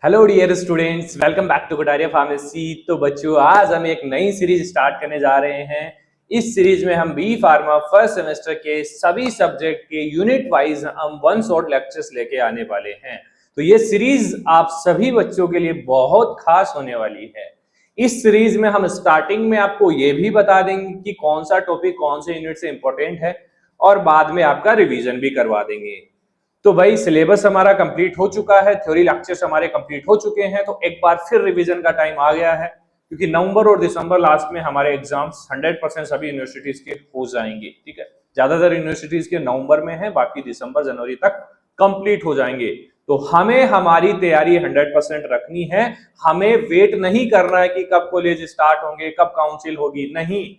Hello dear students, welcome back to Kataria pharmacy. तो बच्चों, आज हम एक नई सीरीज स्टार्ट करने जा रहे हैं। इस सीरीज में हम बी फार्मा फर्स्ट सेमेस्टर के सभी सब्जेक्ट के यूनिट वाइज हम वन शॉट लेक्चर्स लेके आने वाले हैं। तो ये सीरीज आप सभी बच्चों के लिए बहुत खास होने वाली है। इस सीरीज में हम स्टार्टिंग में आपको ये भी बता देंगे कि कौन सा टॉपिक कौन से यूनिट से इंपॉर्टेंट है, और बाद में आपका रिवीजन भी करवा देंगे। तो भाई, सिलेबस हमारा कंप्लीट हो चुका है, थ्योरी लेक्चर्स हमारे कंप्लीट हो चुके हैं। तो एक बार फिर रिवीजन का टाइम आ गया है, क्योंकि नवंबर और दिसंबर लास्ट में हमारे एग्जाम्स 100% सभी यूनिवर्सिटीज के हो जाएंगे। ठीक है, ज्यादातर यूनिवर्सिटीज के नवंबर में है, बाकी दिसंबर जनवरी तक कंप्लीट हो जाएंगे। तो हमें हमारी तैयारी 100% रखनी है। हमें वेट नहीं करना है कि कब कॉलेज स्टार्ट होंगे, कब काउंसिल होगी। नहीं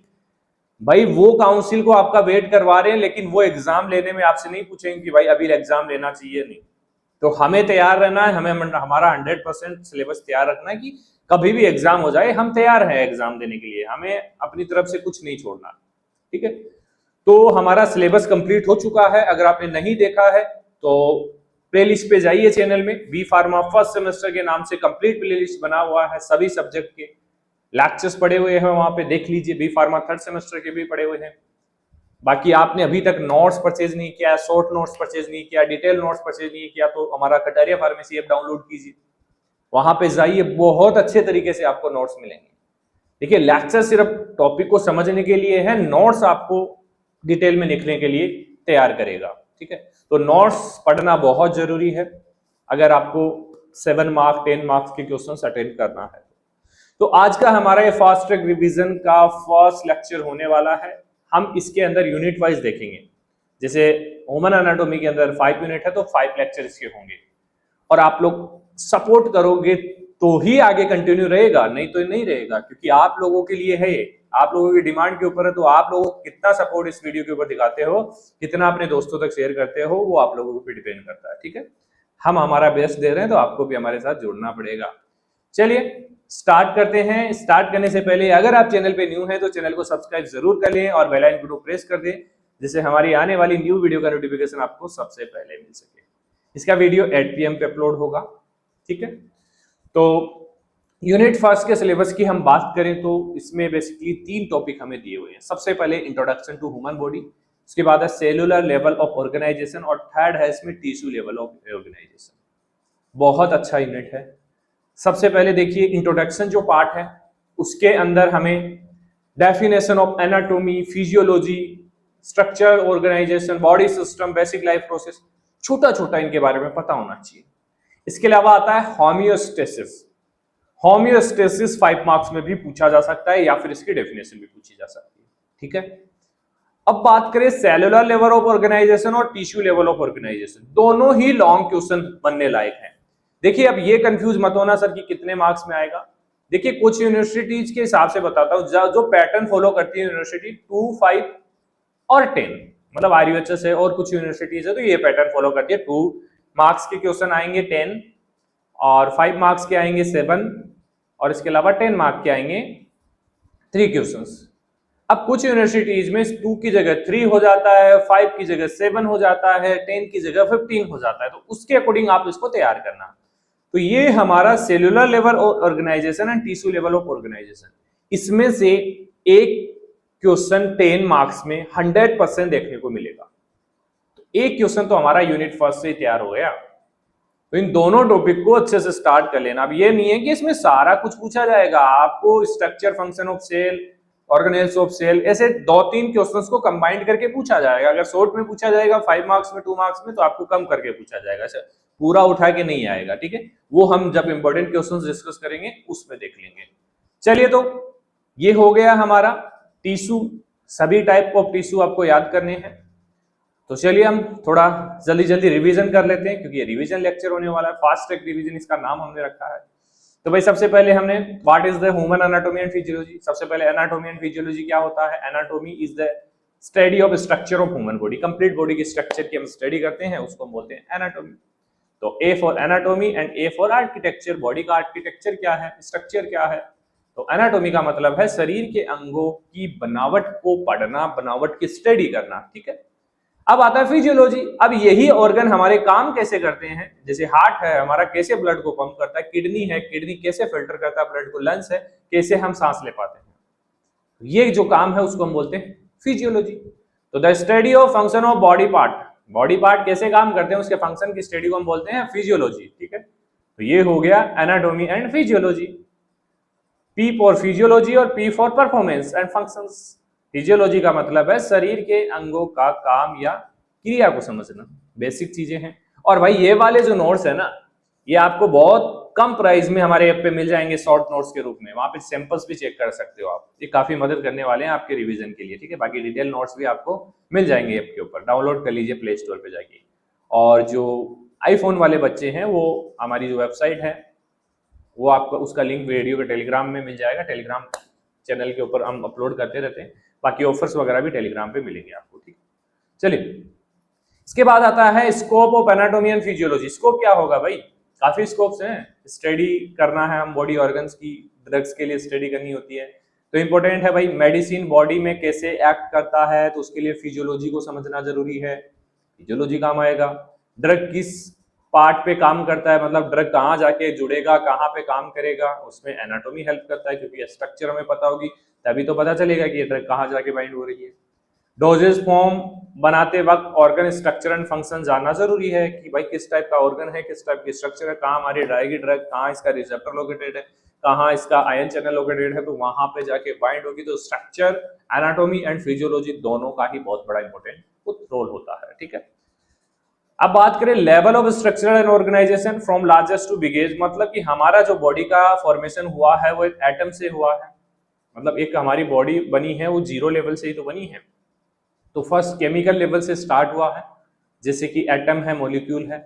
भाई, वो काउंसिल को आपका वेट करवा रहे हैं, लेकिन वो एग्जाम लेने में आपसे नहीं पूछेंगे कि भाई अभी एग्जाम लेना चाहिए। नहीं, तो हमें तैयार रहना है। हमें हमारा 100% सिलेबस तैयार रखना है कि कभी भी एग्जाम हो जाए हम तैयार हैं एग्जाम देने के लिए। हमें अपनी तरफ से कुछ नहीं छोड़ना। ठीक है, तो हमारा सिलेबस कंप्लीट हो चुका है। अगर आपने नहीं देखा है तो प्लेलिस्ट पे जाइए, चैनल में बी फार्मा फर्स्ट सेमेस्टर के नाम से कंप्लीट प्लेलिस्ट बना हुआ है। सभी सब्जेक्ट के लेक्चर्स पड़े हुए हैं, वहां पे देख लीजिए। बी फार्मा थर्ड सेमेस्टर के भी पड़े हुए हैं। बाकी आपने अभी तक नोट्स परचेज नहीं किया, शॉर्ट नोट्स परचेज नहीं किया, डिटेल नोट्स परचेज नहीं किया, तो हमारा कटारिया फार्मेसी ऐप डाउनलोड कीजिए। वहां पे जाइए, बहुत अच्छे तरीके से आपको नोट्स मिलेंगे। देखिए, लेक्चर सिर्फ टॉपिक को समझने के लिए है, नोट्स आपको डिटेल में लिखने के लिए तैयार करेगा। ठीक है, तो नोट्स पढ़ना बहुत जरूरी है अगर आपको 7 मार्क 10 मार्क्स के क्वेश्चन अटेंड करना है। तो आज का हमारा ये फास्ट ट्रैक रिवीजन का फर्स्ट लेक्चर होने वाला है। हम इसके अंदर यूनिट वाइज देखेंगे। जैसे ह्यूमन एनाटॉमी के अंदर 5 यूनिट है, तो 5 लेक्चर इसके होंगे। और आप लोग सपोर्ट करोगे तो ही आगे कंटिन्यू रहेगा, नहीं तो नहीं रहेगा, क्योंकि आप लोगों के लिए है ये। आप लोगों की डिमांड के ऊपर है। तो आप लोगों को कितना सपोर्ट इस वीडियो के ऊपर दिखाते हो, कितना अपने दोस्तों तक शेयर करते हो, वो आप लोगों पे डिपेंड करता है। ठीक है, हम हमारा बेस्ट दे रहे हैं, तो आपको भी हमारे साथ जुड़ना पड़ेगा। चलिए स्टार्ट करते हैं। स्टार्ट करने से पहले अगर आप चैनल पे न्यू हैं तो चैनल को सब्सक्राइब जरूर कर लें और बेल आइकन को प्रेस कर दें, जिससे हमारी आने वाली न्यू वीडियो का नोटिफिकेशन आपको सबसे पहले मिल सके। इसका वीडियो 8 PM पे अपलोड होगा। ठीक है, तो यूनिट फर्स्ट के सिलेबस की हम बात करें तो इसमें बेसिकली 3 टॉपिक हमें दिए हुए हैं। सबसे पहले इंट्रोडक्शन टू ह्यूमन बॉडी, उसके बाद है सेलुलर लेवल ऑफ ऑर्गेनाइजेशन, और थर्ड है इसमें टिश्यू लेवल ऑफ ऑर्गेनाइजेशन। बहुत अच्छा यूनिट है। सबसे पहले देखिए, इंट्रोडक्शन जो पार्ट है उसके अंदर हमें definition of anatomy, physiology, structure, organisation, body system, basic life process, छोटा छोटा इनके बारे में पता होना चाहिए। इसके अलावा आता है होमियोस्टेसिस। होमियोस्टेसिस 5 मार्क्स में भी पूछा जा सकता है, या फिर इसकी डेफिनेशन भी पूछी जा सकती है। ठीक है, अब बात करें सेलुलर लेवल ऑफ ऑर्गेनाइजेशन और टिश्यू लेवल ऑफ ऑर्गेनाइजेशन, दोनों ही लॉन्ग क्वेश्चन बनने लायक हैं। देखिए, अब ये कंफ्यूज मत होना सर कि कितने मार्क्स में आएगा। देखिए, कुछ यूनिवर्सिटीज के हिसाब से बताता हूं, जो पैटर्न फॉलो करती है यूनिवर्सिटी 2, 5 और 10, मतलब आरयूएचएस है और कुछ यूनिवर्सिटीज है तो ये पैटर्न फॉलो करती है। 2 मार्क्स के क्वेश्चन आएंगे 10, और 5 मार्क्स के आएंगे 7, और इसके अलावा 10 मार्क के आएंगे 3 क्वेश्चंस। अब कुछ यूनिवर्सिटीज में 2 की जगह 3 हो जाता है, 5 की जगह 7 हो जाता है, 10 की जगह 15 हो जाता है। तो उसके अकॉर्डिंग आप इसको तैयार करना। तो ये हमारा cellular level organisation and tissue level of organisation, इसमें से एक क्वेश्चन 10 मार्क्स में 100% देखने को मिलेगा। तो एक क्वेश्चन तो हमारा यूनिट फर्स्ट से तैयार हो गया। तो इन दोनों टॉपिक को अच्छे से स्टार्ट कर लेना। अब ये नहीं है कि इसमें सारा कुछ पूछा जाएगा, आपको structure, function of cell, organelles of cell, ऐसे 2-3 क्वेश्चंस को कंबाइंड करके पूछा जाएगा। अगर शॉर्ट में पूछा जाएगा 5 मार्क्स में, 2 मार्क्स में, तो आपको कम करके पूछा जाएगा, पूरा उठा के नहीं आएगा। ठीक है, वो हम जब इंपॉर्टेंट क्वेश्चंस डिस्कस करेंगे उसमें देख लेंगे। चलिए, तो ये हो गया हमारा टिश्यू। सभी टाइप ऑफ टिश्यू आपको याद करने हैं। तो चलिए हम थोड़ा जल्दी जल्दी रिवीजन कर लेते हैं, क्योंकि ये रिवीजन लेक्चर होने वाला है। फास्ट ट्रैक रिवीजन इसका नाम हमने रखा है। तो भाई, सबसे पहले हमने what is the human anatomy and physiology. सबसे पहले एनाटॉमी एंड फिजियोलॉजी क्या होता है। Anatomy is the study of structure of human body. Complete body की स्ट्रक्चर की हम स्टडी करते हैं, उसको हम बोलते हैं एनाटॉमी। तो A for anatomy and A for architecture. Body का आर्किटेक्चर क्या है, स्ट्रक्चर क्या है। तो एनाटॉमी का मतलब है शरीर के अंगों की बनावट को पढ़ना, बनावट की स्टडी करना। ठीक है, अब आता है फिजियोलॉजी। अब यही ऑर्गन हमारे काम कैसे करते हैं, जैसे हार्ट है हमारा कैसे ब्लड को पंप करता है, किडनी है किडनी कैसे फिल्टर करता है ब्लड को, लंग्स है कैसे हम सांस ले पाते हैं, ये जो काम है उसको हम बोलते हैं फिजियोलॉजी। तो the study of function of body part, body part कैसे काम करते हैं उसके फंक्शन की स्टडी को हम बोलते हैं फिजियोलॉजी। ठीक है, तो ये हो गया anatomy and physiology. P for physiology और P for performance and functions. Physiology का मतलब है शरीर के अंगों का काम या क्रिया को समझना, बेसिक चीजें हैं। और भाई ये वाले जो नोट्स है ना, ये आपको बहुत कम प्राइस में हमारे ऐप पे मिल जाएंगे शॉर्ट नोट्स के रूप में, वहां पे सैंपल्स भी चेक कर सकते हो आप, ये काफी मदद करने वाले हैं आपके रिवीजन के लिए। ठीक है, बाकी डिटेल नोट्स भी आपको मिल जाएंगे ऐप के ऊपर, डाउनलोड कर लीजिए प्ले स्टोर पे जाके। और जो आईफोन वाले बच्चे हैं वो हमारी जो वेबसाइट है वो आपको उसका लिंक वीडियो के टेलीग्राम में मिल जाएगा, टेलीग्राम चैनल के ऊपर हम अपलोड करते रहते हैं, बाकी ऑफर्स वगैरह भी टेलीग्राम पे मिलेंगे आपको। ठीक, चलिए इसके बाद आता है scope of anatomy and physiology. Scope क्या होगा भाई, काफी स्कोप्स हैं, स्टडी करना है हम बॉडी ऑर्गन्स की, ड्रग्स के लिए स्टडी करनी होती है, तो इंपॉर्टेंट है भाई मेडिसिन बॉडी में कैसे एक्ट करता है, तो उसके लिए फिजियोलॉजी को समझना जरूरी है, फिजियोलॉजी काम आएगा। ड्रग किस पार्ट पे काम करता है, मतलब ड्रग कहाँ जाके जुड़ेगा, कहाँ पे काम करेगा, उसमें एनाटॉमी हेल्प करता है, क्योंकि स्ट्रक्चर हमें पता होगी तभी तो पता चलेगा कि ये ड्रग कहाँ जाके बाइंड हो रही है। डोजेज फॉर्म बनाते वक्त ऑर्गन स्ट्रक्चर एंड फंक्शन जानना जरूरी है कि भाई किस टाइप का ऑर्गन है, किस टाइप की स्ट्रक्चर है, कहाँ हमारी जाएगी ड्रग, कहाँ इसका रिसेप्टर लोकेटेड है, कहाँ इसका आयन चैनल लोकेटेड है, तो वहां पे जाके बाइंड होगी। तो स्ट्रक्चर, एनाटॉमी एंड फिजियोलॉजी दोनों का ही बहुत बड़ा इंपॉर्टेंट रोल होता है। ठीक है, अब बात करें level of structural and organisation from largest to biggest, मतलब कि हमारा जो बॉडी का फॉर्मेशन हुआ है वो एक एटम से हुआ है, मतलब एक हमारी बॉडी बनी है वो जीरो लेवल से ही तो बनी है। तो फर्स्ट केमिकल लेवल से स्टार्ट हुआ है, जैसे कि एटम है, मॉलिक्यूल है,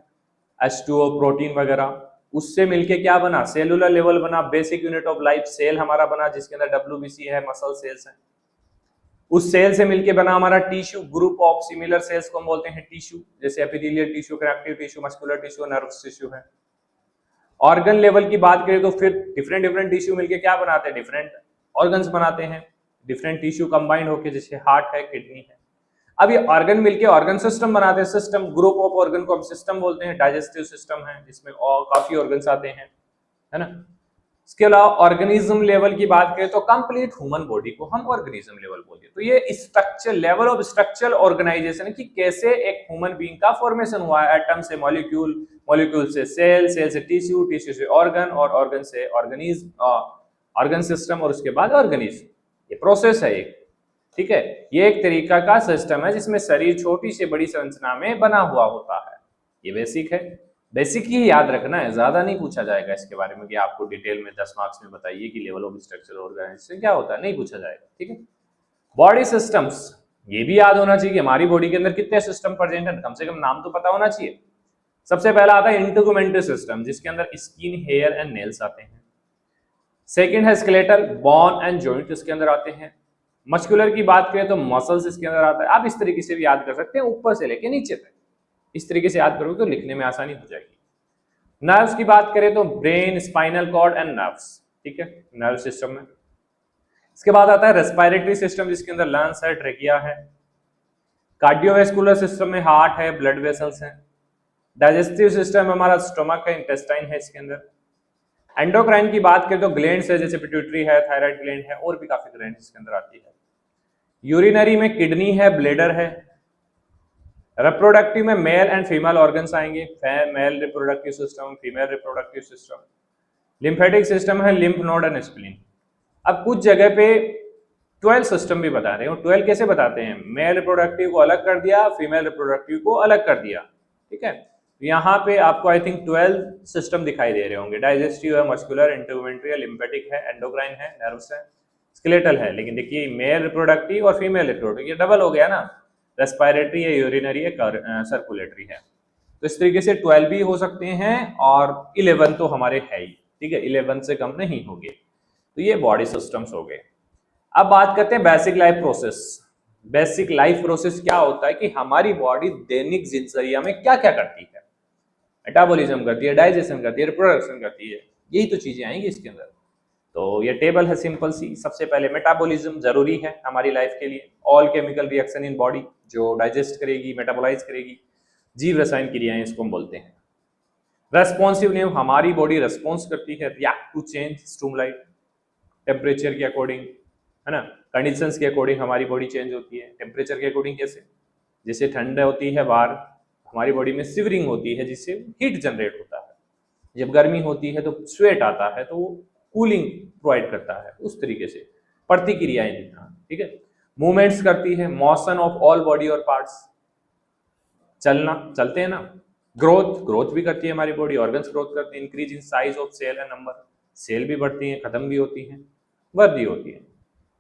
H2O प्रोटीन वगैरह, उससे मिलके क्या बना, सेलुलर लेवल बना, basic unit of life cell हमारा बना, जिसके अंदर WBC है, मसल सेल्स है। उस सेल से मिलके बना हमारा tissue, group of similar sales को हम बोलते हैं टिश्यू, जैसे epithelial tissue, connective tissue, muscular tissue, nervous tissue है। ऑर्गन लेवल की बात करें तो फिर डिफरेंट डिफरेंट टिश्यू मिलके क्या बनाते हैं, डिफरेंट ऑर्गन्स बनाते हैं, डिफरेंट टिश्यू कंबाइंड होके, जैसे हार्ट है, किडनी है। अब ये ऑर्गन मिलके ऑर्गन सिस्टम बनाते हैं, सिस्टम, ग्रुप ऑफ ऑर्गन को हम सिस्टम बोलते हैं। डाइजेस्टिव सिस्टम है जिसमें और काफी ऑर्गन्स आते हैं, है ना। इसके अलावा ऑर्गेनिज्म लेवल की बात करें तो कंप्लीट ह्यूमन बॉडी को हम ऑर्गेनिज्म लेवल बोलते हैं। तो ये structure, level of structural organisation कि कैसे एक ह्यूमन बीइंग का फॉर्मेशन हुआ है, एटम से मॉलिक्यूल, मॉलिक्यूल से सेल, सेल से टिश्यू, टिश्यू से ऑर्गन, और ऑर्गन से ऑर्गेनिज्म, ऑर्गन सिस्टम, और उसके बाद ऑर्गेनिज्म। ये प्रोसेस है एक। ठीक है, ये एक तरीका का सिस्टम है जिसमें शरीर छोटी से बड़ी संरचना में बना हुआ होता है। ये बेसिक है, बेसिक ही याद रखना है, ज्यादा नहीं पूछा जाएगा इसके बारे में कि आपको डिटेल में 10 मार्क्स में बताइए कि लेवल ऑफ स्ट्रक्चर ऑर्गेनाइजेशन क्या होता है, नहीं पूछा जाएगा। ठीक है, बॉडी सिस्टम्स, ये भी याद होना चाहिए कि हमारी बॉडी के अंदर कितने सिस्टम प्रेजेंट है, कम से कम नाम तो पता होना चाहिए। सबसे पहला आता है इंटेगुमेंटरी सिस्टम, जिसके अंदर स्किन, हेयर एंड नेल्स आते हैं। सेकेंड है स्केलेटल, बोन एंड जॉइंट इसके अंदर आते हैं। मस्कुलर की बात करें तो मसल्स इसके अंदर आता है। आप इस तरीके से भी याद कर सकते हैं, ऊपर से लेके नीचे तक, इस तरीके से याद करोगे तो लिखने में आसानी हो जाएगी। नर्व्स की बात करें तो brain, spinal cord and nerves. ठीक है, नर्व सिस्टम में। इसके बाद आता है रेस्पिरेटरी सिस्टम, जिसके अंदर लंग्स है, ट्रेकिया है। कार्डियोवैस्कुलर सिस्टम में हार्ट है, ब्लड वेसल्स हैं। डाइजेस्टिव सिस्टम हमारा स्टोमक है, इंटेस्टाइन है इसके अंदर। एंडोक्राइन की बात करें तो ग्लैंड्स है, जैसे पिट्यूटरी है, थायराइड ग्लैंड है, और भी काफी ग्लैंड इसके अंदर आती है। यूरिनरी में किडनी है, ब्लैडर है। रिप्रोडक्टिव में मेल एंड फीमेल ऑर्गन्स आएंगे, male reproductive system, female reproductive system. Lymphatic system है, लिम्फ नोड एंड स्प्लीन। अब कुछ जगह पे 12 सिस्टम भी बता रहे हो। 12 कैसे बताते हैं, मेल रिप्रोडक्टिव को अलग कर दिया, फीमेल रिप्रोडक्टिव को अलग कर दिया। ठीक है, यहाँ पे आपको आई थिंक 12 सिस्टम दिखाई दे रहे होंगे। डाइजेस्टिव है, मस्कुलर, इंटेगुमेंटरी है, लिम्फेटिक है, एंडोक्राइन है, नर्व्स है, स्केलेटल है। लेकिन देखिए मेल रिप्रोडक्टिव और फीमेल रिप्रोडक्टिव, ये डबल हो गया ना, रेस्पिरेटरी है, यूरिनरी है, सर्कुलेटरी है। तो इस तरीके से 12 भी हो सकते हैं, और 11 तो हमारे है ही। ठीक है, 11 से कम नहीं होंगे। तो ये बॉडी सिस्टम्स हो गए। अब बात करते हैं basic life process. Basic life process क्या होता है कि हमारी बॉडी दैनिक दिनचर्या में क्या क्या करती है, मेटाबॉलिज्म करती है, डाइजेशन करती है, रिप्रोडक्शन करती है, यही तो चीजें आएंगी इसके अंदर। तो ये टेबल है सिंपल सी। सबसे पहले मेटाबॉलिज्म जरूरी है हमारी लाइफ के लिए, all chemical reaction in body, जो डाइजेस्ट करेगी, मेटाबोलाइज करेगी, जीव रसायन क्रियाएं इसको हम बोलते हैं। रेस्पॉन्सिव नेम, हमारी बॉडी रेस्पॉन्स करती है, react to change stimuli, temperature के अकॉर्डिंग, है ना, कंडीशंस के अकॉर्डिंग हमारी बॉडी चेंज होती है। टेम्परेचर के अकॉर्डिंग कैसे, जैसे ठंड होती है बाहर, हमारी बॉडी में सिवरिंग होती है जिससे हीट जनरेट होता है। जब गर्मी होती है तो स्वेट आता है तो वो कूलिंग प्रोवाइड करता है। उस तरीके से प्रतिक्रियाएं देना, ठीक है। मूवमेंट्स करती है, मोशन ऑफ ऑल बॉडी और पार्ट्स, चलना, चलते हैं ना। ग्रोथ भी करती है हमारी बॉडी, ऑर्गन्स ग्रोथ करते हैं। Increase in size of cell and number, cell भी बढ़ती हैं, खत्म भी होती हैं, वृद्धि होती है।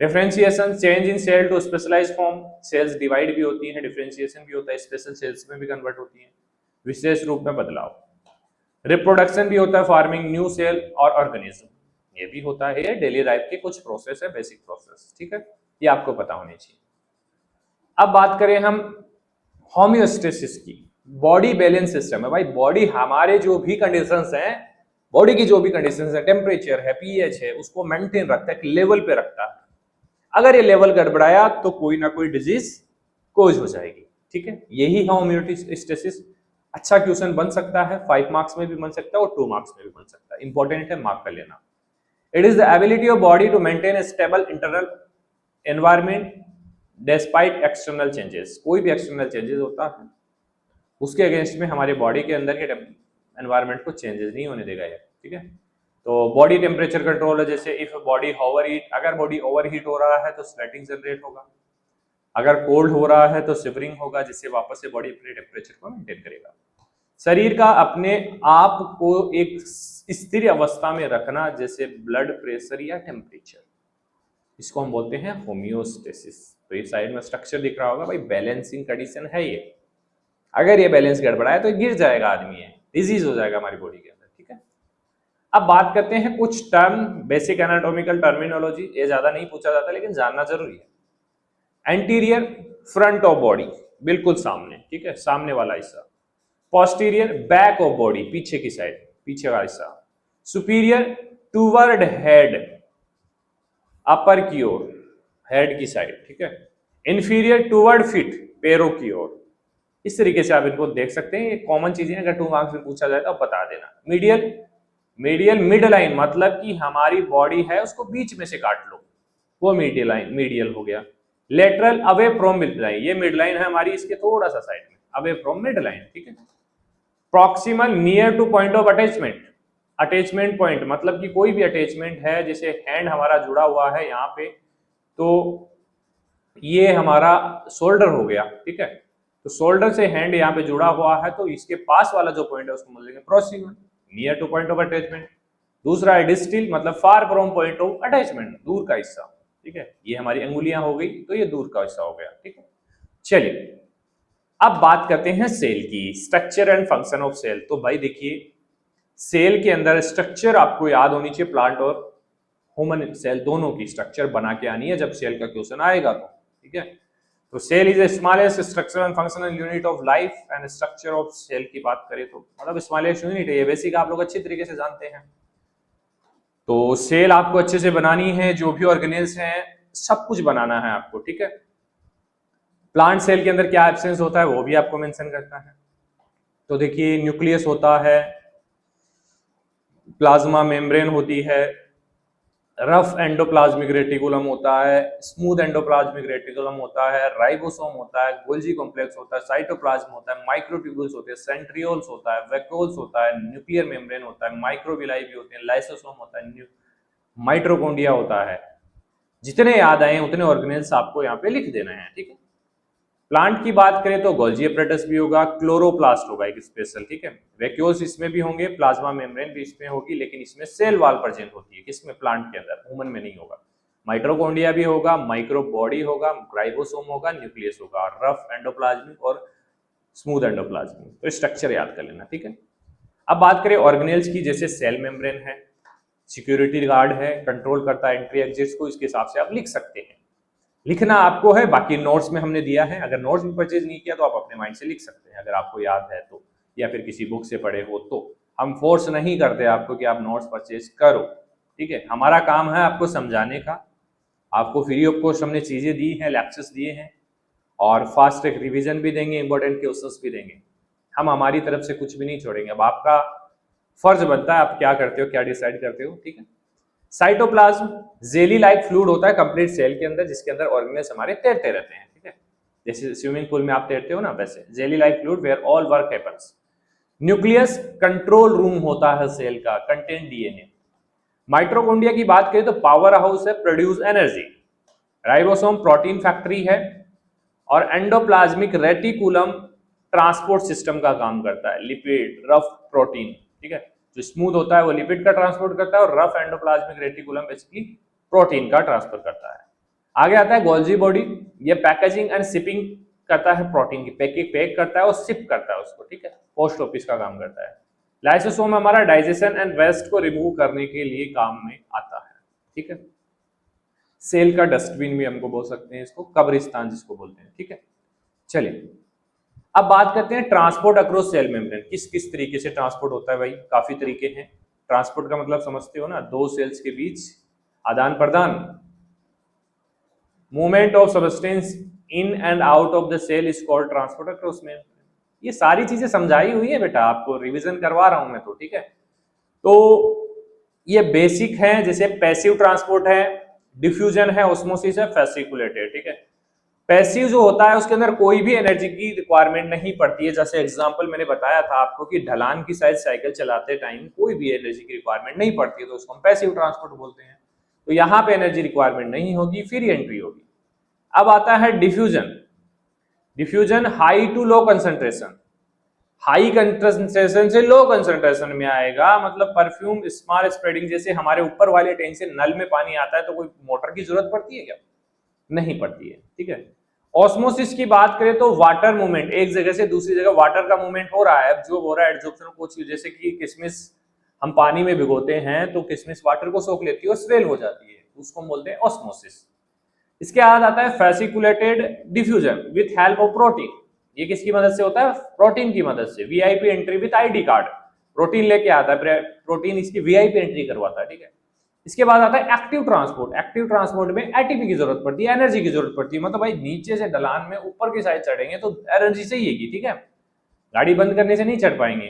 Differentiation, change in cell to specialise form, cells divide भी होती हैं, डिफरेंशिएशन भी होता है, स्पेशल सेल्स में भी कन्वर्ट होती हैं, विशेष रूप में बदलाव। रिप्रोडक्शन भी होता है, फार्मिंग न्यू सेल और ऑर्गेनिज्म, ये भी होता है। ये डेली लाइफ के कुछ प्रोसेस है, बेसिक प्रोसेस, ठीक है, ये आपको पता होनी चाहिए। अब बात करें हम होम्योस्टेसिस की, बॉडी बैलेंस सिस्टम है भाई। बॉडी हमारे जो भी कंडीशंस हैं, बॉडी की जो भी कंडीशंस है, टेम्परेचर है, पीएच है, उसको मेंटेन रखता है, एक लेवल पे रखता है। अगर ये लेवल गड़बड़ाया तो कोई ना कोई डिजीज कोज हो जाएगी, ठीक है। यही होम्योस्टेसिस। अच्छा क्वेश्चन बन सकता है, 5 मार्क्स में भी बन सकता है और 2 मार्क्स में भी बन सकता है, इंपॉर्टेंट है, मार्क कर लेना। It is the ability of body to maintain a stable internal environment despite external changes. कोई भी एक्सटर्नल चेंजेस होता है उसके अगेंस्ट में हमारे बॉडी के अंदर के एनवायरमेंट को चेंजेस नहीं होने देगा ये, ठीक है। तो बॉडी टेम्परेचर कंट्रोल है, जैसे इफ बॉडी ओवर हीट, अगर बॉडी ओवर हीट हो रहा है तो स्वेटिंग जनरेट होगा, अगर कोल्ड हो रहा है तो शिवरिंग होगा, जिससे वापस से बॉडी अपने टेम्परेचर को मेंटेन करेगा। शरीर का अपने आप को एक स्थिर अवस्था में रखना, जैसे ब्लड प्रेशर या टेम्परेचर, इसको हम बोलते हैं होम्योस्टेसिस। तो ये साइड में स्ट्रक्चर दिख रहा होगा भाई, बैलेंसिंग कंडीशन है ये। अगर ये बैलेंस गड़बड़ा है तो गिर जाएगा आदमी, है डिजीज हो जाएगा हमारी बॉडी के अंदर, ठीक है। अब बात करते हैं कुछ टर्म, बेसिक एनाटॉमिकल टर्मिनोलॉजी, ये ज्यादा नहीं पूछा जाता लेकिन जानना जरूरी है। एंटीरियर, फ्रंट ऑफ बॉडी, बिल्कुल सामने, ठीक है, सामने वाला हिस्सा। पोस्टीरियर, बैक ऑफ बॉडी, पीछे की साइड, पीछे का हिस्सा। सुपीरियर, टूवर्ड हेड, अपर की ओर, हेड की साइड, ठीक है। इंफीरियर, टूवर्ड फीट, पैरों की ओर। इस तरीके से आप इनको देख सकते हैं, ये कॉमन चीजें, अगर 2 मार्क्स में पूछा जाए तो आप बता देना। मीडियल मिड लाइन, मतलब कि हमारी बॉडी है उसको बीच में से काट लो, वो मीडियल हो गया। Lateral, away from mid line, ये मिड लाइन है हमारी, इसके थोड़ा सा साइड में, अवे फ्रॉम मिड लाइन, ठीक है। Proximal, near two point of attachment, attachment point, मतलब कि कोई भी अटैचमेंट है, जैसे हैंड हमारा जुड़ा हुआ है यहाँ पे, तो ये हमारा शोल्डर हो गया, ठीक है। तो शोल्डर से हैंड यहाँ पे जुड़ा हुआ है, तो इसके पास वाला जो पॉइंट है उसको बोलेंगे proximal, near two point of attachment. दूसरा है डिस्टल, मतलब far from point of attachment, दूर का हिस्सा, ठीक है। ये हमारी अंगुलियां हो गई, तो ये दूर का हिस्सा हो गया, ठीक है। चलिए अब बात करते हैं सेल की, structure and function of cell. तो भाई देखिए, सेल के अंदर स्ट्रक्चर आपको याद होनी चाहिए, प्लांट और ह्यूमन सेल दोनों की स्ट्रक्चर बना के आनी है जब सेल का क्वेश्चन आएगा तो, ठीक है। तो cell is the smallest structural and functional unit of life and structure of cell की बात करें तो मतलब स्मॉलेस्ट यूनिट है, ये बेसिक आप लोग अच्छी तरीके से जानते हैं। तो सेल आपको अच्छे से बनानी है, जो भी ऑर्गेनेल्स हैं सब कुछ बनाना है आपको, ठीक है। प्लांट सेल के अंदर क्या एब्सेंस होता है वो भी आपको मेंशन करता है। तो देखिए, न्यूक्लियस होता है, प्लाज्मा मेम्ब्रेन होती है, रफ एंडोप्लाज्मिक रेटिकुलम होता है, स्मूथ एंडोप्लाज्मिक रेटिकुलम होता है, राइबोसोम होता है, गोल्जी कॉम्प्लेक्स होता है, साइटोप्लाज्म होता है, माइक्रोट्यूब्यूल्स होते हैं, सेंट्रियोल्स होता है, वैक्यूल्स होता है, न्यूक्लियर मेम्ब्रेन होता है, माइक्रोविलाई भी होते हैं, लाइसोसोम होता है, माइट्रोकोन्ड्रिया होता है। जितने याद आए उतने ऑर्गेनेल्स आपको यहाँ पे लिख देना है, ठीक है। प्लांट की बात करें तो गोल्जी एपरेटस भी होगा, क्लोरोप्लास्ट होगा एक स्पेशल, ठीक है। वैक्यूल्स इसमें भी होंगे, प्लाज्मा मेम्ब्रेन भी इसमें होगी, लेकिन इसमें सेल वॉल प्रेजेंट होती है, किसमें, प्लांट के अंदर, ह्यूमन में नहीं होगा। माइटोकॉन्ड्रिया भी होगा, माइक्रो बॉडी होगा, राइबोसोम होगा, न्यूक्लियस होगा, और रफ एंडोप्लाज्मिक और स्मूथ एंडोप्लाज्मिक। तो स्ट्रक्चर याद कर लेना, ठीक है। अब बात करें ऑर्गेनेल्स की, जैसे सेल मेम्ब्रेन है, सिक्योरिटी गार्ड है, कंट्रोल करता है एंट्री एग्जिट्स को, इसके हिसाब से आप लिख सकते हैं। लिखना आपको है, बाकी नोट्स में हमने दिया है, अगर नोट्स में परचेज नहीं किया तो आप अपने माइंड से लिख सकते हैं, अगर आपको याद है तो, या फिर किसी बुक से पढ़े हो तो। हम फोर्स नहीं करते आपको कि आप नोट्स परचेज करो, ठीक है, हमारा काम है आपको समझाने का, आपको फ्री ऑफ कॉस्ट हमने चीजें दी हैं, लेक्चर्स दिए हैं और फास्ट ट्रैक रिवीजन भी देंगे, इंपॉर्टेंट क्वेश्चंस भी देंगे। हम हमारी तरफ से कुछ भी नहीं छोड़ेंगे। अब आपका फर्ज बनता है आप क्या करते हो, क्या डिसाइड करते हो, ठीक है। साइटोप्लाज्म जेली लाइक फ्लूइड होता है कंप्लीट सेल के अंदर, जिसके अंदर ऑर्गेनेल्स हमारे तैरते रहते हैं, ठीक है। जैसे स्विमिंग पूल में आप तैरते हो ना, वैसे jelly like fluid where all work happens. Nucleus control room होता है सेल का, कंटेन डीएनए। माइटोकॉन्ड्रिया की बात करें तो पावर हाउस है, produce energy. Ribosome protein factory है और एंडोप्लाज्मिक रेटिकुलम ट्रांसपोर्ट सिस्टम का काम करता है। लिपिड, रफ प्रोटीन, ठीक है, जो स्मूथ होता है वो लिपिड का ट्रांसपोर्ट करता है और rough endoplasmic reticulum basically protein का ट्रांसफर करता है। आगे आता है गोल्जी बॉडी, ये पैकेजिंग एंड शिपिंग करता है, प्रोटीन की पैक करता है और शिप करता है उसको, ठीक है, पोस्ट ऑफिस का काम करता है। लाइसोसोम हमारा डाइजेशन एंड वेस्ट को रिमूव करने के लिए काम में आता है, ठीक है। सेल का डस्टबिन भी हमको बोल सकते हैं इसको, कब्रिस्तान जिसको बोलते हैं, ठीक है। चलिए अब बात करते हैं ट्रांसपोर्ट अक्रॉस सेल मेम्ब्रेन, किस किस तरीके से ट्रांसपोर्ट होता है। भाई काफी तरीके हैं। ट्रांसपोर्ट का मतलब समझते हो ना, दो सेल्स के बीच आदान प्रदान, movement of substance in and out of the cell is called transport across membrane. ये सारी चीजें समझाई हुई है बेटा, आपको रिवीजन करवा रहा हूं मैं तो, ठीक है। तो ये बेसिक है, जैसे पैसिव ट्रांसपोर्ट है, डिफ्यूजन है, ऑस्मोसिस है, फेसिकुलेटेड, ठीक है। पैसिव जो होता है उसके अंदर कोई भी एनर्जी की रिक्वायरमेंट नहीं पड़ती है। जैसे एग्जांपल मैंने बताया था आपको कि ढलान की साइड साइकिल चलाते टाइम कोई भी एनर्जी की रिक्वायरमेंट नहीं पड़ती है, तो उसको हम पैसिव ट्रांसपोर्ट बोलते हैं। तो यहाँ पे एनर्जी रिक्वायरमेंट नहीं होगी, फिर एंट्री होगी। अब आता है diffusion. Diffusion high to low concentration, high concentration से लो कंसंट्रेशन में आएगा, मतलब परफ्यूम स्मॉल स्प्रेडिंग। जैसे हमारे ऊपर वाले टैंक से नल में पानी आता है तो कोई मोटर की जरूरत पड़ती है क्या? नहीं पड़ती है, ठीक है। ऑस्मोसिस की बात करें तो वाटर मूवमेंट, एक जगह से दूसरी जगह वाटर का मूवमेंट हो रहा है, एब्जॉर्ब हो रहा है, एडजॉर्प्शन कुछ, जैसे कि किशमिश हम पानी में भिगोते हैं तो किशमिश वाटर को सोख लेती है और स्वेल हो जाती है, उसको हम बोलते हैं ऑस्मोसिस। इसके बाद आता है facilitated diffusion with help of protein. ये किसकी मदद से होता है? प्रोटीन की मदद से। VIP entry with ID card, protein लेके आता है, प्रोटीन इसकी वीआईपी एंट्री करवाता है, ठीक है। इसके बाद आता है एक्टिव ट्रांसपोर्ट। एक्टिव ट्रांसपोर्ट में एटीपी की जरूरत पड़ती है, एनर्जी की जरूरत पड़ती है। मतलब भाई नीचे से ढलान में ऊपर की साइड चढ़ेंगे तो एनर्जी चाहिए, ठीक है, गाड़ी बंद करने से नहीं चढ़ पाएंगे,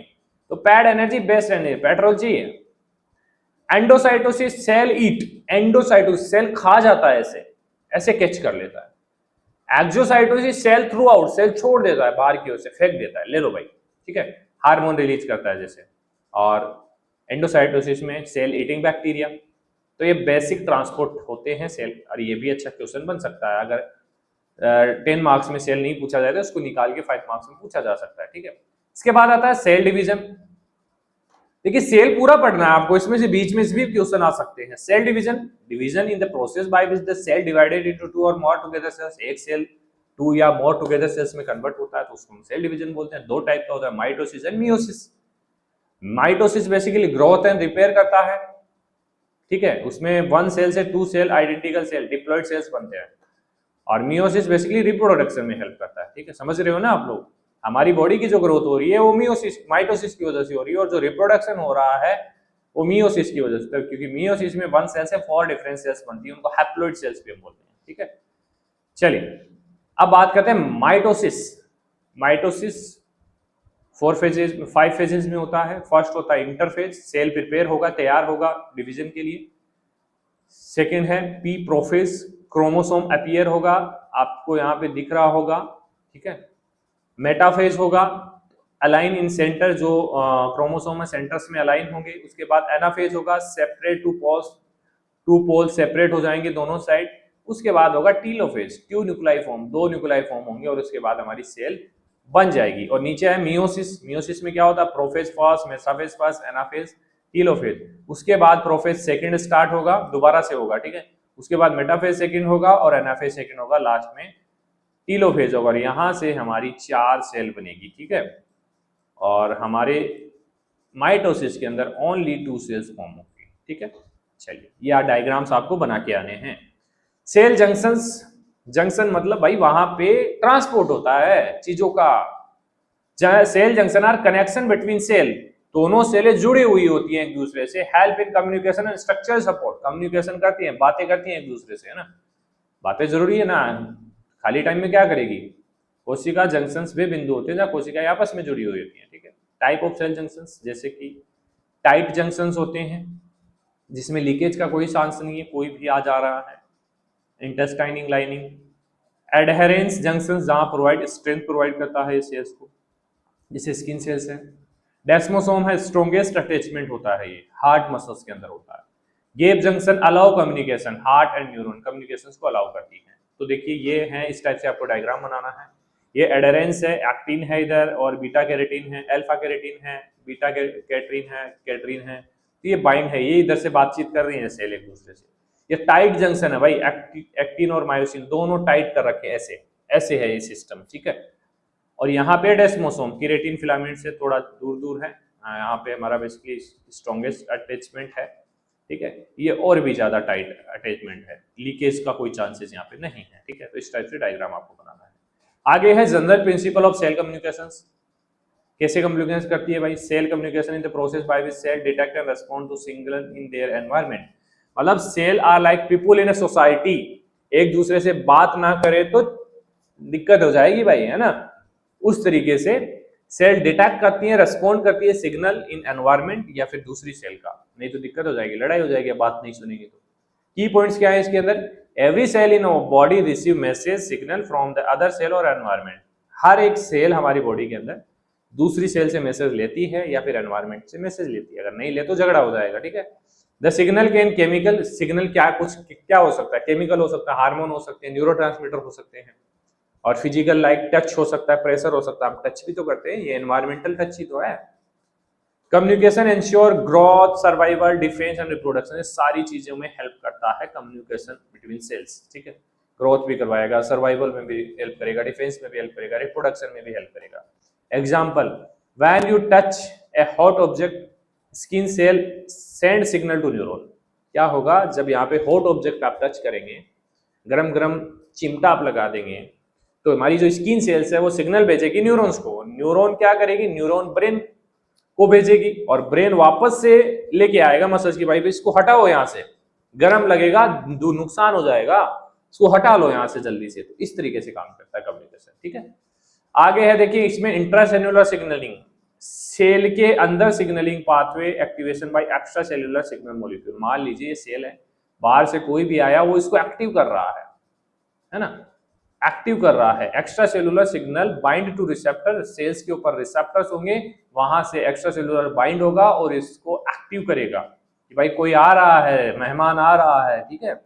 तो pad energy, best energy, petrol चाहिए। Endocytosis, cell eat, endocytosis cell खा जाता है, ऐसे ऐसे कैच कर लेता है। Exocytosis cell through out, cell छोड़ देता है, बाहर की ओर से फेंक देता है, ले लो भाई, ठीक है, हार्मोन रिलीज करता है जैसे। और एंडोसाइटोसिस में सेल ईटिंग बैक्टीरिया। तो ये बेसिक ट्रांसपोर्ट होते हैं सेल, और ये भी अच्छा क्वेश्चन बन सकता है। अगर 10 मार्क्स में सेल नहीं पूछा जाए तो उसको निकाल के 5 मार्क्स में पूछा जा सकता है, ठीक है। इसके बाद आता है सेल डिवीजन। देखिए सेल पूरा पढ़ना है आपको, इसमें से बीच में से भी क्वेश्चन आ सकते हैं। Cell division, division in the process by which the cell divided into 2 और मोर टुगेदर सेल्स। एक सेल 2 या मोर टुगेदर सेल्स में कन्वर्ट होता है तो उसको हम सेल डिवीजन बोलते हैं। दो टाइप का होता है, mitosis and meiosis. Mitosis basically growth and repair करता है, ठीक है, उसमें 1 सेल से 2 cell identical cell diploid cells बनते हैं। और मियोसिस बेसिकली रिप्रोडक्शन में हेल्प करता है, ठीक है, समझ रहे हो ना आप लोग। हमारी बॉडी की जो ग्रोथ हो रही है वो मियोसिस, माइटोसिस की वजह से हो रही है, और जो रिप्रोडक्शन हो रहा है वो मियोसिस की वजह से, क्योंकि मियोसिस में 1 सेल से 4 डिफरेंट सेल्स बनती है, उनको हैप्लॉइड सेल्स भी हम बोलते हैं, ठीक है। चलिए अब बात करते हैं माइटोसिस। माइटोसिस 5 फेजेस में होता है। फर्स्ट होता है इंटरफेज, सेल प्रिपेयर होगा, तैयार होगा डिवीजन के लिए। सेकेंड है पी प्रोफेज, क्रोमोसोम अपीयर होगा, आपको यहाँ पे दिख रहा होगा, ठीक है। मेटाफेज होगा, अलाइन इन सेंटर, जो क्रोमोसोम है सेंटर्स में अलाइन होंगे। उसके बाद एनाफेज होगा, सेपरेट टू पोल सेपरेट हो जाएंगे दोनों साइड। उसके बाद होगा telophase, 2 nuclei form, 2 nuclei form होंगे और उसके बाद हमारी सेल बन जाएगी। और नीचे है मियोसिस। मियोसिस में क्या होता है? Prophase first, metaphase first, anaphase, telophase. उसके बाद प्रोफेज सेकंड स्टार्ट होगा, दोबारा से होगा, ठीक है। उसके बाद मेटाफेज सेकंड होगा और एनाफेज सेकंड होगा, लास्ट में टीलोफेज होगा। और यहां से हमारी 4 सेल बनेगी, ठीक है। और हमारे माइटोसिस के अंदर ओनली 2 सेल्स फॉर्म होंगी, ठीक है। चलिए ये डायग्राम्स आपको बना के आने हैं। सेल जंक्शंस, जंक्शन मतलब भाई वहां पे ट्रांसपोर्ट होता है चीजों का। Cell junction are connection between cell, दोनों सेलें जुड़ी हुई होती हैं एक दूसरे से, help in communication and structural support, communication करती हैं, बातें करती हैं एक दूसरे से, है ना। बातें जरूरी है ना, खाली टाइम में क्या करेगी। कोशिका जंक्शंस वे बिंदु होते हैं जहाँ कोशिकाएं आपस में जुड़ी हुई होती हैं, ठीक है। टाइप ऑफ सेल जंक्शंस, जैसे कि टाइट जंक्शंस होते हैं जिसमें लीकेज का कोई चांस नहीं है, कोई भी आ जा रहा है, इंटेस्टाइनिंग लाइनिंग। एडहेरेंस जंक्शंस जहां प्रोवाइड स्ट्रेंथ प्रोवाइड करता है सेल्स को, जैसे स्किन सेल्स है। डेस्मोसोम है, स्ट्रॉन्गेस्ट अटैचमेंट होता है, ये हार्ट मसल्स के अंदर होता है। Gap junction allow communication, heart and neuron communication को अलाउ करती है। तो देखिए ये है, इस टाइप से आपको डायग्राम बनाना है। ये एडेरेंस है, एक्टिन है इधर, और बीटा कैरोटीन है, अल्फा कैरोटीन है, बीटा कैटरीन है, कैटरीन है। तो ये बाइंड है, ये इधर से बातचीत कर रही है सेल एक दूसरे से। ये टाइट जंक्शन है भाई, एक्टिन और मायोसिन दोनों टाइट कर रखे, ऐसे ऐसे है ये सिस्टम, ठीक है। और यहाँ पे डेस्मोसोम केराटिन फिलामेंट से थोड़ा दूर दूर है, यहाँ पे हमारा बेसिकली स्ट्रॉन्गेस्ट अटैचमेंट है, ठीक है। ये और भी ज्यादा टाइट अटैचमेंट है, लीकेज का कोई चांसेस यहाँ पे नहीं है, ठीक है। तो इस टाइप से डायग्राम आपको बनाना है। आगे है general principle of cell communications. कैसे कम्युनिकेशन करती है भाई, cell communication in the process by which cell detect and respond to signal in their environment. मतलब cell are like people in a society, एक दूसरे से बात ना करे तो दिक्कत हो जाएगी भाई, है ना। उस तरीके से सेल डिटेक्ट करती है, रेस्पॉन्ड करती है सिग्नल इन एनवायरनमेंट या फिर दूसरी सेल का, नहीं तो दिक्कत हो जाएगी, लड़ाई हो जाएगी, बात नहीं सुनेगी तो। की पॉइंट्स क्या है इसके अंदर, every cell in our body receive message signal from the other cell और एनवायरनमेंट। हर एक सेल हमारी बॉडी के अंदर दूसरी सेल से मैसेज लेती है या फिर एनवायरनमेंट से मैसेज लेती है, अगर नहीं ले तो झगड़ा हो जाएगा, ठीक है। The signal can chemical, signal क्या हो सकता है, केमिकल हो सकता है, हार्मोन हो सकते हैं, न्यूरोट्रांसमीटर हो सकते हैं, और फिजिकल लाइक टच हो सकता है, प्रेशर हो सकता है, हम टच भी तो करते हैं, ये एनवायरमेंटल टच ही तो है। Communication ensure growth, survival, defence and reproduction, सारी चीजों में हेल्प करता है कम्युनिकेशन बिटवीन सेल्स, ठीक है। ग्रोथ भी करवाएगा, सर्वाइवल में भी हेल्प करेगा, डिफेंस में भी हेल्प करेगा, रिप्रोडक्शन में भी हेल्प करेगा। Example, when you touch a hot object skin cell send signal to neuron. क्या होगा जब यहाँ पे हॉट ऑब्जेक्ट आप टच करेंगे, गरम गरम चिमटा आप लगा देंगे, तो हमारी जो स्किन सेल्स है वो सिग्नल भेजेगी न्यूरॉन्स को, न्यूरॉन क्या करेगी, न्यूरॉन ब्रेन को भेजेगी, और ब्रेन वापस से लेके आएगा मसल्स की, भाई इसको हटाओ यहाँ से, गरम लगेगा, नुकसान हो जाएगा, इसको हटा लो यहाँ से जल्दी से। तो इस तरीके से काम करता है कम्युनिकेशन, ठीक है। आगे है देखिए इसमें इंट्रासेल्युलर सिग्नलिंग, सेल के अंदर signalling pathway activation bye extra cellular signal molecule. मान लीजिए ये सेल है, बाहर से कोई भी आया वो इसको एक्टिव कर रहा है ना, एक्टिव कर रहा है। Extracellular signal bind to receptor, cells के ऊपर रिसेप्टर्स होंगे, वहां से एक्स्ट्रा सेलुलर बाइंड होगा और इसको एक्टिव करेगा कि भाई कोई आ रहा है, मेहमान आ रहा है, ठीक है।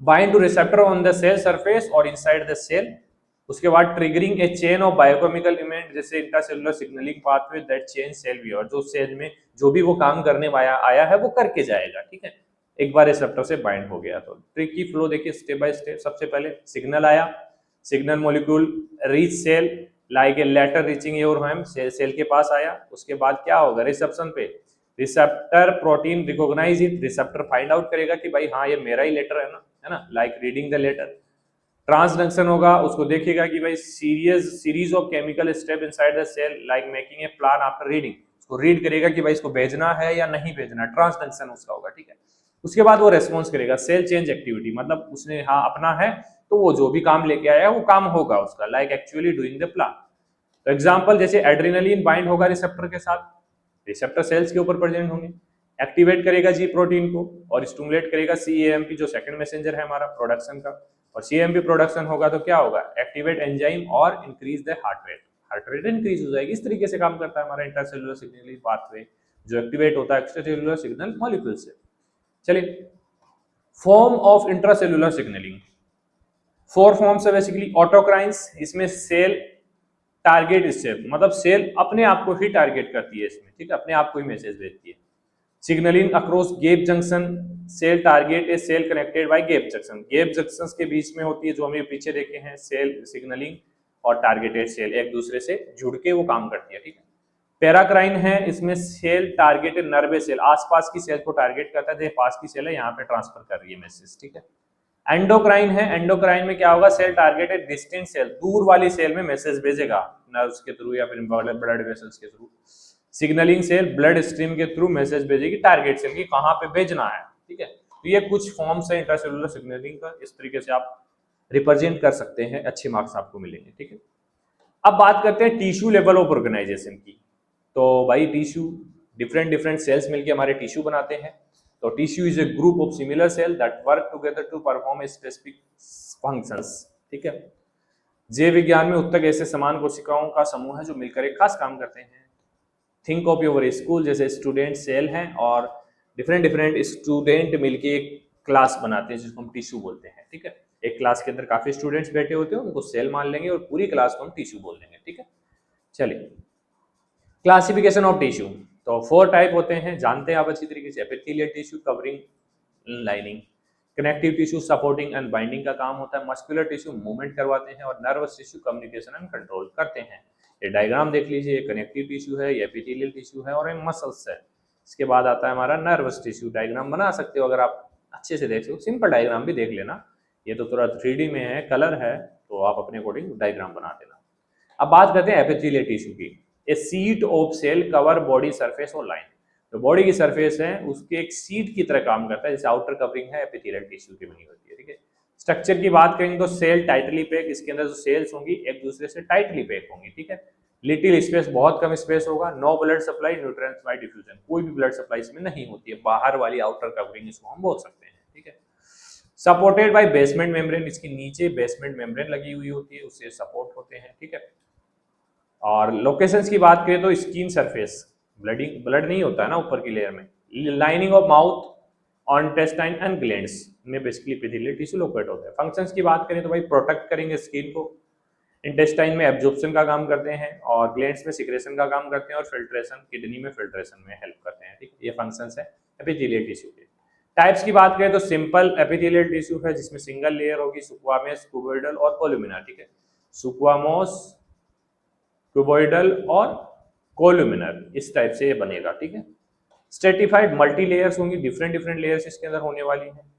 Bind to receptor on the cell surface और इनसाइड द सेल। उसके बाद triggering a chain of biochemical event, जैसे intracellular signalling pathway that change cell behaviour, जो सेल में जो भी वो काम करने आया है वो करके जाएगा, ठीक है। एक बार रिसेप्टर से बाइंड हो गया तो ट्रिक की फ्लो देखिए स्टेप बाय स्टेप। सबसे पहले सिग्नल आया, signal molecule reach cell like a letter reaching your home, cell के पास आया। उसके बाद क्या होगा, रिसेप्शन पे receptor protein recognise it, receptor find out करेगा कि भाई हाँ ये मेरा ही लेटर है ना, like reading the letter. Transduction होगा, उसको देखेगा कि भाई series of chemical step inside the cell like making a plan after reading, उसको रीड करेगा कि भाई इसको भेजना है या नहीं भेजना, ट्रांसडक्शन उसका होगा, ठीक है। उसके बाद वो रेस्पॉन्स करेगा, सेल चेंज एक्टिविटी, मतलब उसने हाँ अपना है तो वो जो भी काम लेके आया वो काम होगा उसका, like actually doing the plan. तो एग्जांपल जैसे एड्रेनलिन बाइंड होगा रिसेप्टर के साथ, रिसेप्टर सेल्स के ऊपर प्रेजेंट होंगे, एक्टिवेट करेगा जी प्रोटीन को और स्टिमुलेट करेगा CAMP जो सेकंड मैसेंजर है हमारा प्रोडक्शन का, और CAMP प्रोडक्शन होगा तो क्या होगा, एक्टिवेट एंजाइम और increase the heart rate increase हो जाएगी। इस तरीके से काम करता है हमारा इंट्रासेल्युलर सिग्नलिंग पाथवे जो एक्टिवेट होता है एक्स्ट्रासेल्युलर सिग्नल मॉलिक्यूल से। चलिए form of intracellular signalling, 4 forms है बेसिकली। ऑटोक्राइन्स, इसमें सेल टारगेट स्टेप, मतलब सेल अपने आप को ही टारगेट करती है इसमें, ठीक है, अपने आप को ही मैसेज भेजती है। Signalling across gap junction, cell target a cell connected by gap junction, gap junctions के बीच में होती है जो हमें पीछे देखे हैं, सेल सिग्नलिंग और टारगेटेड सेल एक दूसरे से जुड़ के वो काम करती है, ठीक है। पैराक्राइन है, इसमें सेल टारगेटेड नर्वस सेल, आसपास की सेल को टारगेट करता है, पास की सेल है यहाँ पे ट्रांसफर कर रही है मैसेज, ठीक है। एंडोक्राइन है, एंडोक्राइन में क्या होगा, सेल टारगेटेड डिस्टेंट सेल, दूर वाली सेल में मैसेज भेजेगा नर्व्स के थ्रू या फिर ब्लड वेसल्स के through. Signalling cell blood stream के थ्रू मैसेज भेजेगी टारगेट सेल की कहाँ पे भेजना है, ठीक है। तो ये कुछ फॉर्म्स है इंट्रासेलुलर सिग्नलिंग का, इस तरीके से आप रिप्रेजेंट कर सकते हैं, अच्छे मार्क्स आपको मिलेंगे, ठीक है। अब बात करते हैं टिश्यू लेवल ऑफ ऑर्गेनाइजेशन की। तो भाई टिश्यू, डिफरेंट डिफरेंट सेल्स मिलकर हमारे टिश्यू बनाते हैं। तो tissue is a group of similar cell that work together to perform specific functions, ठीक है। जीव विज्ञान में उत्तक ऐसे समान कोशिकाओं का समूह है जो मिलकर एक खास काम करते हैं। थिंक ऑफ योर स्कूल, जैसे स्टूडेंट सेल हैं और डिफरेंट डिफरेंट स्टूडेंट मिलके एक क्लास बनाते हैं जिसको हम टिश्यू बोलते हैं, ठीक है। एक क्लास के अंदर काफी स्टूडेंट्स बैठे होते हैं, उनको सेल मान लेंगे और पूरी क्लास को हम टिश्यू बोल देंगे, ठीक है। चलिए, क्लासिफिकेशन ऑफ टिश्यू। तो 4 टाइप होते हैं, जानते हैं आप अच्छी तरीके से। Epithelial tissue covering lining, connective tissue supporting and binding का काम होता है, मस्कुलर टिश्यू मूवमेंट करवाते हैं और nervous tissue communication and control करते हैं। ये डायग्राम देख लीजिए, ये कनेक्टिव टिश्यू है, ये एपिथेलियल टिश्यू है और ये मसल्स है। इसके बाद आता है हमारा नर्वस टिश्यू। डायग्राम बना सकते हो अगर आप अच्छे से देख सको, सिंपल डायग्राम भी देख लेना, ये तो थोड़ा 3D में है, कलर है, तो आप अपने अकॉर्डिंग डायग्राम बना देना। अब बात करते हैं एपिथेलियल टिश्यू की। A sheet of cell cover body surface और लाइन। तो बॉडी की सरफेस है उसके एक सीट की तरह काम करता है, जैसे आउटर कवरिंग है एपिथेलियल टिश्यू की बनी होती है, ठीक है। स्ट्रक्चर की बात करेंगे तो सेल टाइटली पैक, इसके अंदर जो सेल्स होंगी एक दूसरे से टाइटली पैक होंगी, ठीक है। लिटिल स्पेस, बहुत कम स्पेस होगा। No blood supply, nutrients by diffusion, कोई भी ब्लड सप्लाई इसमें नहीं होती है, बाहर वाली आउटर कवरिंग इसको हम बोल सकते हैं, ठीक है। सपोर्टेड बाय बेसमेंट मेम्ब्रेन, इसके नीचे बेसमेंट मेम्ब्रेन लगी हुई होती है, उससे सपोर्ट होते हैं, ठीक है। और लोकेशंस की बात करें तो स्किन सरफेस, ब्लड नहीं होता है ना ऊपर की लेयर में। Lining of mouth, on intestine and glands में बेसिकली एपिथेलियल टिश्यू लोकेट होता है। फंक्शंस की बात करें तो भाई प्रोटेक्ट करेंगे स्किन को, इंटेस्टाइन में एब्जॉर्प्शन का काम करते हैं और ग्लैंड्स में सिक्रेशन का काम करते हैं और फिल्ट्रेशन, किडनी में फिल्ट्रेशन में हेल्प करते हैं, ठीक है। ये फंक्शंस है एपिथेलियल टिश्यू के। टाइप्स की बात करें तो सिंपल एपिथेलियल टिश्यू है जिसमें सिंगल लेयर होगी, स्क्वामोस, क्यूबोइडल और कोलुमिनर, ठीक है। स्क्वामोस, क्यूबोइडल और कोलुमिनर, इस टाइप से ये बनेगा, ठीक है। स्ट्रेटिफाइड मल्टी लेयर्स होंगी, डिफरेंट डिफरेंट लेयर्स इसके अंदर होने वाली हैं।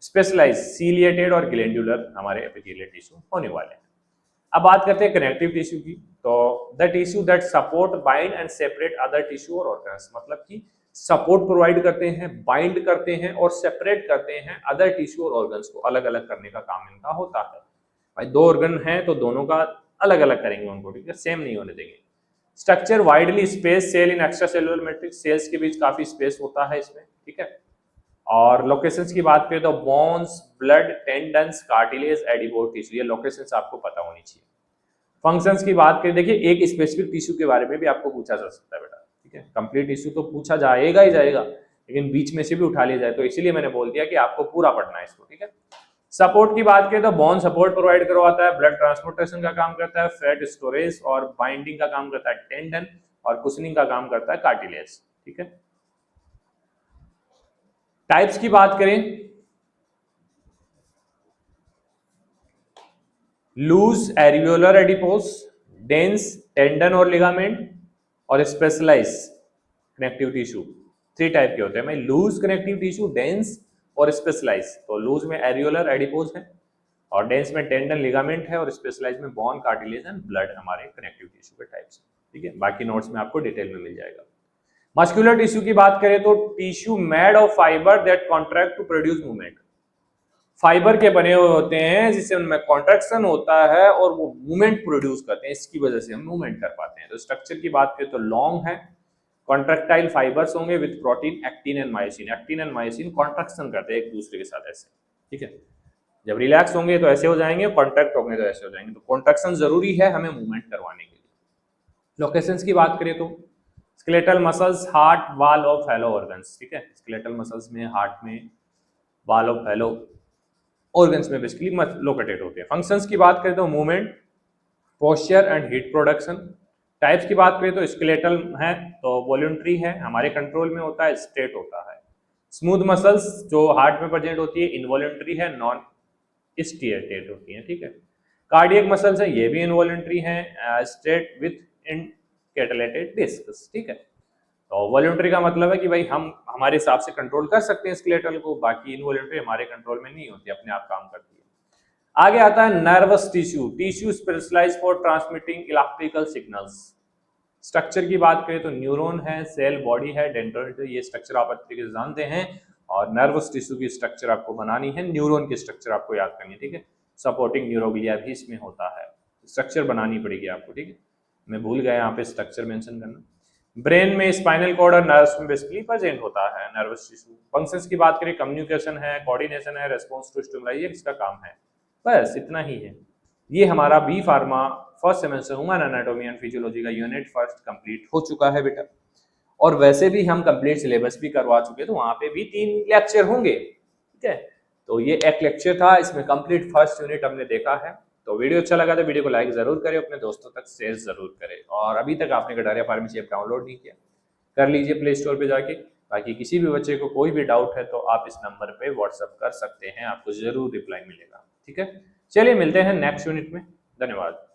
स्पेशलाइज सीलिएटेड और ग्लैंडुलर हमारे एपिथेलियल टिश्यू होने वाले हैं। अब बात करते हैं कनेक्टिव टिश्यू की। तो the tissue that support, bind and separate other tissue और ऑर्गन्स, मतलब कि सपोर्ट प्रोवाइड करते हैं, बाइंड करते हैं और सेपरेट करते हैं अदर टिश्यू और ऑर्गन्स को, अलग अलग करने का काम इनका होता है। भाई 2 ऑर्गन है तो दोनों का अलग अलग करेंगे उनको, ठीक है, सेम नहीं होने देंगे। स्ट्रक्चर वाइडली स्पेस सेल इन एक्स्ट्रा सेलुलर मैट्रिक्स, सेल्स के बीच काफी स्पेस होता है इसमें, ठीक है। और लोकेशंस की बात करें तो bones, blood, tendons, cartilage, adipose tissue, ये लोकेशंस आपको पता होनी चाहिए। फंक्शंस की बात करें, देखिए एक स्पेसिफिक टिश्यू के बारे में भी आपको पूछा जा सकता है बेटा, ठीक है। कंप्लीट टिश्यू तो पूछा जाएगा ही जाएगा, लेकिन बीच में से भी उठा लिया जाए, तो इसीलिए मैंने बोल दिया कि आपको पूरा पढ़ना है इसको, ठीक है। सपोर्ट की बात करें तो बोन सपोर्ट प्रोवाइड करवाता है, ब्लड ट्रांसपोर्टेशन का काम करता है, फैट स्टोरेज और बाइंडिंग का काम करता है टेंडन, और कुशनिंग का काम करता है कार्टिलेज, ठीक है। टाइप्स की बात करें, loose areolar adipose, dense tendon और लिगामेंट, और स्पेशलाइज कनेक्टिव टिश्यू। 3 टाइप के होते हैं, लूज कनेक्टिव टिश्यू, डेंस और स्पेशलाइज। तो लूज में एरियोलर एडिपोज है और डेंस में टेंडन लिगामेंट है और स्पेशलाइज में बोन, कार्टिलेज एंड ब्लड हमारे कनेक्टिव टिश्यू के टाइप्स, ठीक है। बाकी नोट्स में आपको डिटेल में मिल जाएगा। मस्कुलर टिश्यू की बात करें तो tissue made of fibre that contract to produce movement, fibre के बने हुए होते हैं जिससे उनमें कॉन्ट्रैक्शन होता है और वो मूवमेंट प्रोड्यूस करते हैं, इसकी वजह से हम मूवमेंट कर पाते हैं। तो स्ट्रक्चर की बात करें तो लॉन्ग है, कॉन्ट्रैक्टाइल फाइबर्स होंगे with protein, actin and myosin. Actin and myosin contraction करते हैं एक दूसरे के साथ ऐसे, ठीक है। जब रिलैक्स होंगे तो ऐसे हो जाएंगे, कॉन्ट्रैक्ट होंगे तो ऐसे हो जाएंगे। तो कॉन्ट्रैक्शन जरूरी है हमें मूवमेंट करवाने के लिए। लोकेशंस की बात करें तो स्केलेटल मसल्स, हार्ट, वाल और फैलो ऑर्गन्स, ठीक है। स्केलेटल मसल्स में, हार्ट में, वाल और फैलो ऑर्गन्स में बेसिकली लोकेटेड होते हैं। फंक्शंस की बात करें तो movement, posture and heat production. Types की बात करें तो स्केलेटल है तो वॉलंटरी है, हमारे कंट्रोल में होता है, स्ट्रेट होता है। स्मूथ मसल्स जो हार्ट में प्रेजेंट होती है इनवॉलंटरी है, नॉन स्टियरेटेड होती है, ठीक है। कार्डियक मसल्स है, ये भी इनवॉलंटरी है, स्ट्रेट विथ इनकैटेलेटेड डिस्क्स, ठीक है। तो वॉलंटरी का मतलब है कि भाई हम हमारे हिसाब से कंट्रोल कर सकते हैं स्केलेटल को, बाकी इनवॉलंटरी हमारे कंट्रोल में नहीं होती, अपने आप काम करती है। आगे आता है nervous tissue, tissue specialise for transmitting electrical signals. Structure की बात करें तो न्यूरॉन है, सेल, बॉडी है, डेंड्राइट, ये स्ट्रक्चर आप अच्छे तरीके से जानते हैं। और नर्वस टिश्यू की स्ट्रक्चर आपको बनानी है, न्यूरॉन की स्ट्रक्चर आपको याद करनी है, ठीक है। सपोर्टिंग न्यूरोग्लिया भी इसमें होता है, स्ट्रक्चर बनानी पड़ेगी आपको, ठीक है। मैं भूल गया यहाँ पे स्ट्रक्चर मेंशन करना। ब्रेन में स्पाइनल कॉर्ड और नर्व्स में बेसिकली प्रेजेंट होता है नर्वस टिश्यू। फंक्शंस की बात करें, कम्युनिकेशन है, कोऑर्डिनेशन है, रेस्पॉन्स टू स्टिमुलाई, ये इसका काम है। बस इतना ही है। ये हमारा B pharma first semester human anatomy and physiology का यूनिट फर्स्ट कंप्लीट हो चुका है बेटा। और वैसे भी हम कंप्लीट सिलेबस भी करवा चुके, तो वहां पे भी 3 लेक्चर होंगे, ठीक है। तो ये एक लेक्चर था, इसमें कंप्लीट फर्स्ट यूनिट हमने देखा है। तो वीडियो अच्छा लगा तो वीडियो को लाइक जरूर करें, अपने दोस्तों तक शेयर जरूर करें। और अभी तक आपने कटारिया फार्मेसी ऐप डाउनलोड नहीं किया, कर लीजिए प्ले स्टोर पे जाके। बाकी किसी भी बच्चे को कोई भी डाउट है तो आप इस नंबर पे व्हाट्सअप कर सकते हैं, आपको जरूर रिप्लाई मिलेगा, ठीक है। चलिए मिलते हैं नेक्स्ट यूनिट में, धन्यवाद।